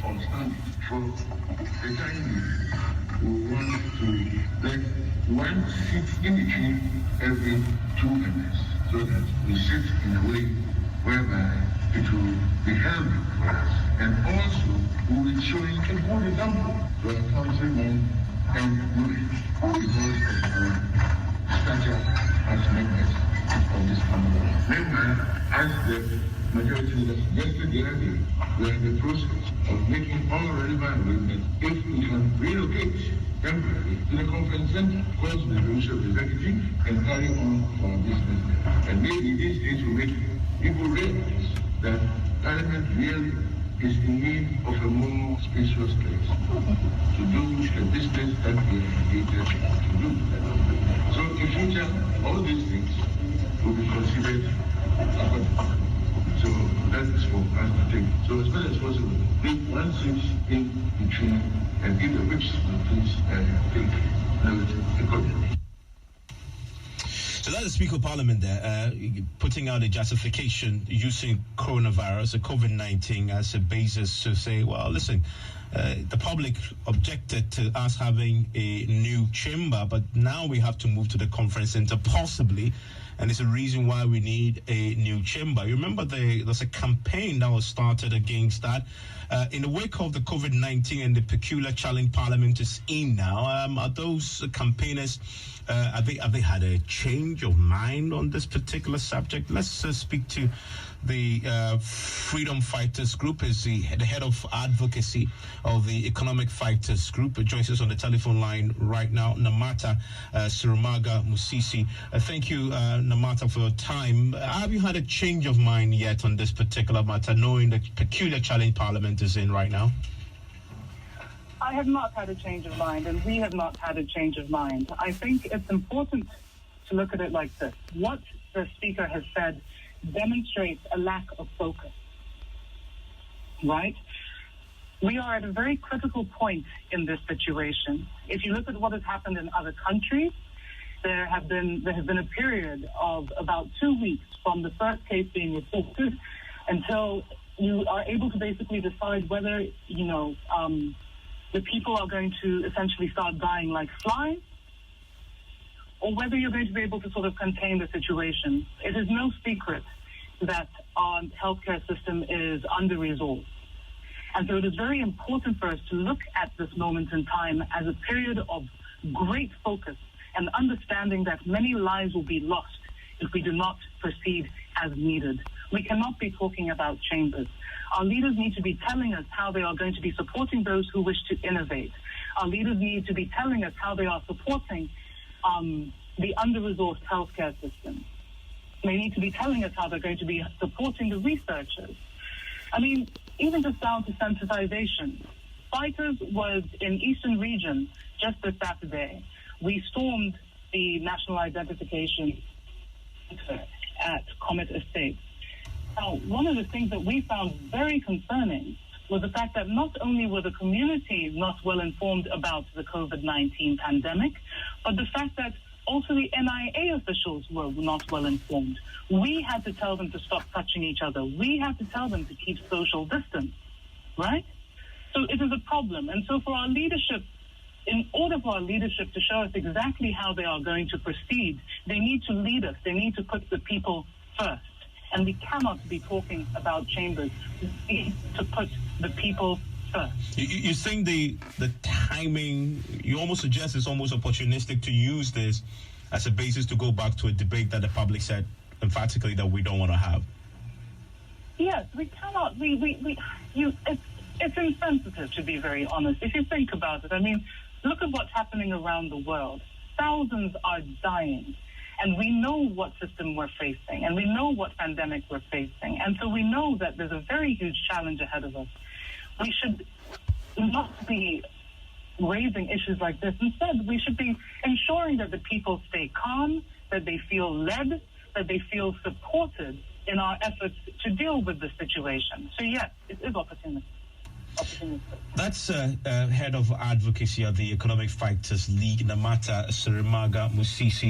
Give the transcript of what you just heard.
of standing. For the time being, we want to let one seat in between every 2 members, so that we sit in a way whereby it will be healthy for us. And also, we will be showing a good example to our countrymen and women because of our stature as members of this family. Meanwhile, as the majority leader suggested the other day, we are in the process of making all relevant arrangements if we can relocate temporarily to the conference center, cause the resolution of the executive, and carry on our business. And maybe these days will make people realize that Parliament really is in need of a more spacious place to do the business that we are created to do. So in future, all these things will be considered accordingly. So that is for us to take. So as much as possible, leave one seat in between and give the whips will please take note accordingly. So that's the Speaker of Parliament there, putting out a justification using coronavirus, COVID-19, as a basis to say, well, listen, the public objected to us having a new chamber, but now we have to move to the conference center, possibly, and it's a reason why we need a new chamber. You remember there's a campaign that was started against that. In the wake of the COVID-19 and the peculiar challenge Parliament is in now, are those campaigners, have they had a change of mind on this particular subject? Let's speak to the Freedom Fighters Group. Is the head of advocacy of the Economic Fighters Group. It joins us on the telephone line right now, Namata Musisi. Thank you, Namata, for your time. Have you had a change of mind yet on this particular matter, knowing the peculiar challenge Parliament is in right now? I have not had a change of mind, and we have not had a change of mind. I think it's important to look at it like this. What the Speaker has said demonstrates a lack of focus, right? We are at a very critical point in this situation. If you look at what has happened in other countries, there has been a period of about 2 weeks from the first case being reported until you are able to basically decide whether, the people are going to essentially start dying like flies, or whether you're going to be able to sort of contain the situation. It is no secret that our healthcare system is under-resourced. And so it is very important for us to look at this moment in time as a period of great focus and understanding that many lives will be lost if we do not proceed as needed. We cannot be talking about chambers. Our leaders need to be telling us how they are going to be supporting those who wish to innovate. Our leaders need to be telling us how they are supporting the under-resourced healthcare system. They need to be telling us how they're going to be supporting the researchers. I mean, even just down to sensitization. Fighters was in Eastern Region just this Saturday. We stormed the National Identification Center at Comet Estates. Now, one of the things that we found very concerning was the fact that not only were the community not well informed about the COVID-19 pandemic, but the fact that also the NIA officials were not well informed. We had to tell them to stop touching each other. We had to tell them to keep social distance, right? So it is a problem. And so for our leadership, in order for our leadership to show us exactly how they are going to proceed, they need to lead us. They need to put the people first. And we cannot be talking about chambers. We need to put the people first. You think the timing, you almost suggest it's almost opportunistic to use this as a basis to go back to a debate that the public said emphatically that we don't want to have? Yes, we cannot. It's insensitive, to be very honest. If you think about it, I mean, look at what's happening around the world. Thousands are dying. And we know what system we're facing, and we know what pandemic we're facing. And so we know that there's a very huge challenge ahead of us. We should not be raising issues like this. Instead, we should be ensuring that the people stay calm, that they feel led, that they feel supported in our efforts to deal with the situation. So yes, it is opportunistic. That's head of advocacy of the Economic Fighters League, Namata Musisi.